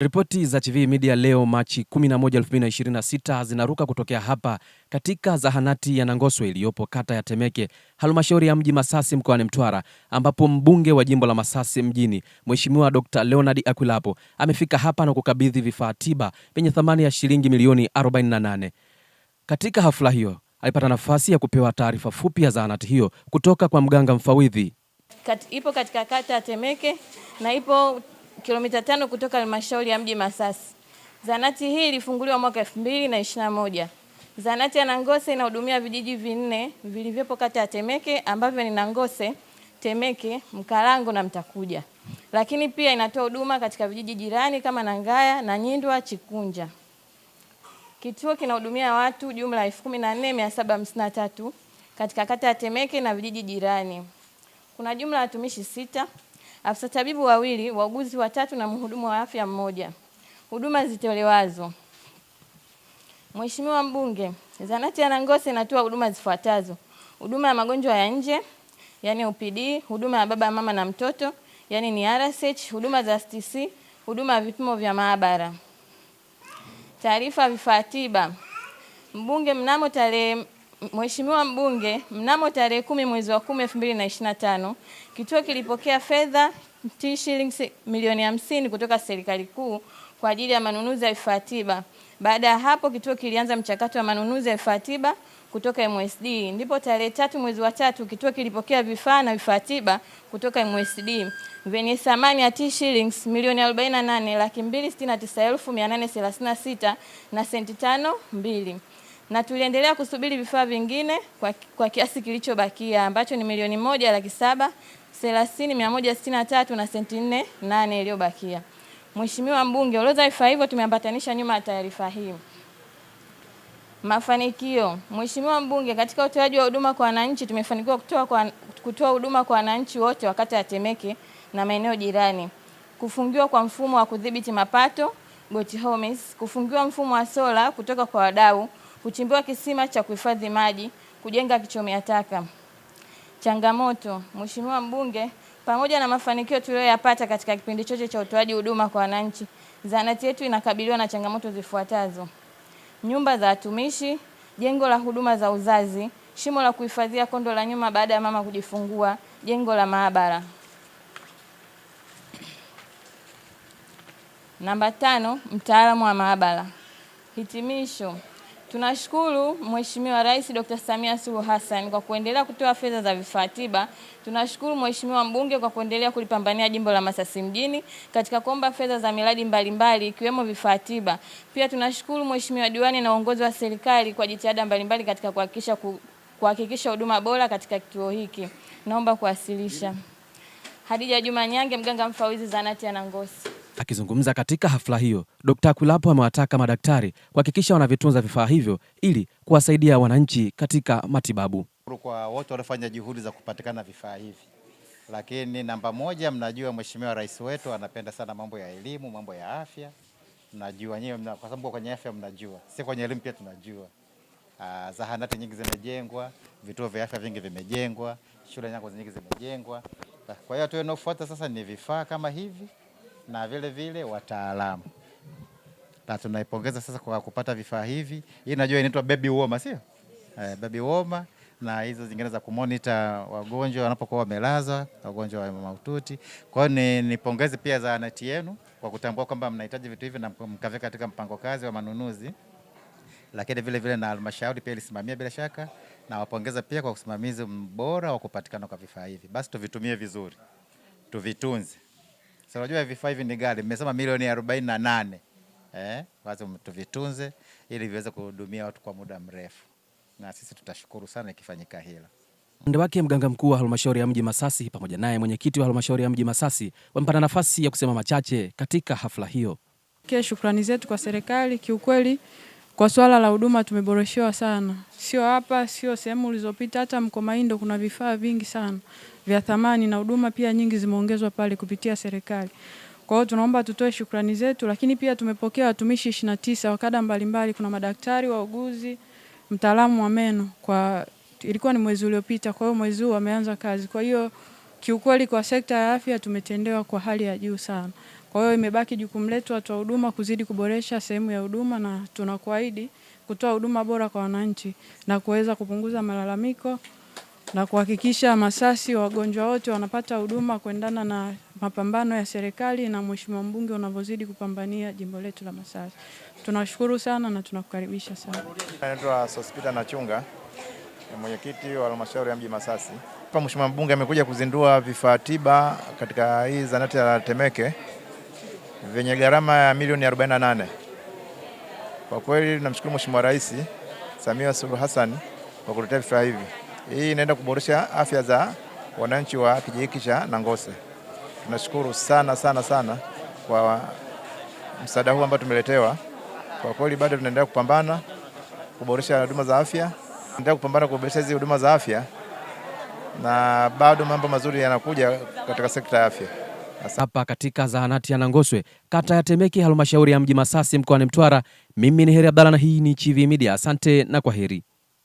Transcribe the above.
Ripoti za TV Media leo Machi 11, 2026 zinaruka kutokea hapa katika zahanati ya Nangoswe iliyopo kata ya Temeke, halmashauri ya mji Masasi mkoani Mtwara, ambapo mbunge wa jimbo la Masasi mjini Mheshimiwa Dr. Leonard Akwilapo amefika hapa na kukabidhi vifaa tiba vyenye thamani ya shilingi milioni 48. Katika hafla hiyo alipata nafasi ya kupewa taarifa fupi ya zahanati hiyo kutoka kwa mganga mfawidhi. Ipo katika kata ya Temeke na ipo kilomita 5 kutoka halmashauri ya mji Masasi. Zahanati hii ilifunguliwa mwaka 2021. Zahanati ya Nangoswe inahudumia vijiji vinne vilivyopo kata ya Temeke ambavyo ni Nangoswe, Temeke, Mkarango na Mtakuja. Lakini pia inatoa huduma katika vijiji jirani kama Nangaya na Nyindwa, Chikunja. Kituo kinahudumia watu jumla 14753 katika kata ya Temeke na vijiji jirani. Kuna jumla ya watumishi 6, afisa tabibu 2, wauguzi 3 na mhudumu wa afya 1. Huduma zitolewazo. Mheshimiwa Mbunge, zahanati ya Nangoswe inatoa huduma zifuatazo: huduma ya magonjwa ya nje, yani OPD, huduma ya baba, mama na mtoto, yani ni RSH, huduma za STC, huduma ya vipimo vya maabara. Taarifa vifaa tiba. Mheshimiwa Mbunge, mnamo tarehe 10 mwezi wa 10 2025, kituo kilipokea fedha shilingi milioni 50 kutoka serikali kuu kwa ajili ya manunuzi ya vifaa tiba. Baada ya hapo kituo kilianza mchakato wa manunuzi ya vifaa tiba kutoka MSD. Ndipo tarehe 3 mwezi wa 3 kituo kilipokea vifaa na vifaa tiba kutoka MSD vyenye thamani ya shilingi milioni 48,269,836 na senti 5.2. Na tuliendelea kusubiri vifaa vingine kwa kiasi kilichobakia ambacho ni milioni 1,730,163 na senti 4.8 iliyobakia. Mheshimiwa Mbunge, orodha ya vifaa hivyo tumeambatanisha nyuma ya taarifa hii. Mafanikio. Mheshimiwa Mbunge, katika utoaji wa huduma kwa wananchi tumefanikiwa kutoa huduma kwa wananchi wote wa kata ya Temeke na maeneo jirani. Kufungiwa kwa mfumo wa kudhibiti mapato Got Homes, kufungiwa mfumo wa sola kutoka kwa wadau, kuchimbiwa kisima cha kuhifadhi maji, kujenga kichomea taka. Changamoto. Mheshimiwa Mbunge, pamoja na mafanikio tuliyoyapata katika kipindi chote cha utoaji huduma kwa wananchi, zahanati yetu inakabiliwa na changamoto zifuatazo: nyumba za watumishi, jengo la huduma za uzazi, shimo la kuhifadhia kondo la nyuma baada ya mama kujifungua, jengo la maabara. Namba 5, mtaalamu wa maabara. Hitimisho. Tunashukuru Mheshimiwa Rais Dr. Samia Suluhu Hassan kwa kuendelea kutoa fedha za vifaa tiba. Tunashukuru Mheshimiwa Mbunge kwa kuendelea kulipambania jimbo la Masasi mjini katika kuomba fedha za miradi mbalimbali ikiwemo vifaa tiba. Pia tunashukuru Mheshimiwa Diwani na uongozi wa serikali kwa jitihada mbalimbali katika kuhakikisha huduma bora katika kituo hiki. Naomba kuwasilisha. Hadija Juma Nyange, mganga mfawidhi zahanati ya Nangoswe. Akizungumza katika hafla hiyo, Dr. Akwilapo amewataka madaktari kuhakikisha wanavitunza vifaa hivyo ili kuwasaidia wananchi katika matibabu. Kwa wote waliofanya juhudi za kupatikana vifaa hivi. Lakini namba 1, mnajua Mheshimiwa Rais wetu anapenda sana mambo ya elimu, mambo ya afya. Mnajua nyewe kwa sababu kwenye afya mnajua. Si kwenye elimu pia tunajua. Zahanati nyingi zimejengwa, vituo vya afya vingi vimejengwa, shule nyingi zimejengwa. Kwa hiyo tunaofuata sasa ni vifaa kama hivi na vile vile wataalamu. Na tunaipongeza sasa kwa kupata vifaa hivi. Hii najua inaitwa baby warmer, sio? Baby warmer na hizo zingine za kumonitor wagonjwa wanapokuwa wamelazwa, wagonjwa wa mahututi. Kwa hiyo nipongeze pia zahanati yenu kwa kutambua kwamba mnahitaji vitu hivi na mkaweka katika mpango kazi wa manunuzi. Lakini vile vile na halmashauri pia ilisimamia bila shaka, na wapongeza pia kwa usimamizi bora wa kupatikana kwa vifaa hivi. Basi tuvitumie vizuri. Tuvitunze. Sasa unajua vifaa hivi ni ghali, mmesema milioni 48. Basi tuvitunze ili viweze kuhudumia watu kwa muda mrefu. Na sisi tutashukuru sana ikifanyika hilo. Upande wake mganga mkuu wa halmashauri ya mji Masasi pamoja naye mwenyekiti wa halmashauri ya mji Masasi wamepata nafasi ya kusema machache katika hafla hiyo. Shukrani zetu kwa serikali, kiukweli kwa swala la huduma tumeboreshewa sana. Sio hapa, sio sehemu ulizopita, hata Mkomaindo kuna vifaa vingi sana vya thamani na huduma pia nyingi zimeongezwa pale kupitia serikali. Kwa hiyo tunaomba tutoe shukrani zetu, lakini pia tumepokea watumishi 29 wa kada mbalimbali, kuna madaktari, wauguzi, mtaalamu wa meno ilikuwa ni mwezi uliopita, kwa hiyo mwezi huu wameanza kazi. Kwa hiyo kiukweli kwa sekta ya afya tumetendewa kwa hali ya juu sana. Kwa hiyo imebaki jukumu letu watoa huduma kuzidi kuboresha sehemu ya huduma, na tunakuahidi kutoa huduma bora kwa wananchi na kuweza kupunguza malalamiko na kuhakikisha Masasi wagonjwa wote wanapata huduma kuendana na mapambano ya serikali na Mheshimiwa mbunge unavyozidi kupambania jimbo letu la Masasi. Tunashukuru sana na tunakukaribisha sana. Naitwa Sospita Nachunga, mwenyekiti wa halmashauri ya mji Masasi. Hapa Mheshimiwa mbunge amekuja kuzindua vifaa tiba katika hii zahanati ya Temeke vyenye gharama ya milioni 48. Kwa kweli namshukuru Mheshimiwa Rais Samia Suluhu Hassan kwa kuletea vifaa hivi. Hii inaenda kuboresha afya za wananchi wa kijiji hiki cha Nangose. Tunashukuru sana sana sana kwa msaada huu ambao tumeletewa. Kwa kweli bado tunaendelea kupambana kuboresha huduma za afya. Tunaendelea kupambana kuboresha hizi huduma za afya na bado mambo mazuri yanakuja katika sekta ya afya. Hapa katika zahanati ya Nangoswe, kata ya Temeke, halmashauri ya mji Masasi, mkoani Mtwara. Mimi ni Heri Abdalla na hii ni Chivihi Media. Asante na kwaheri.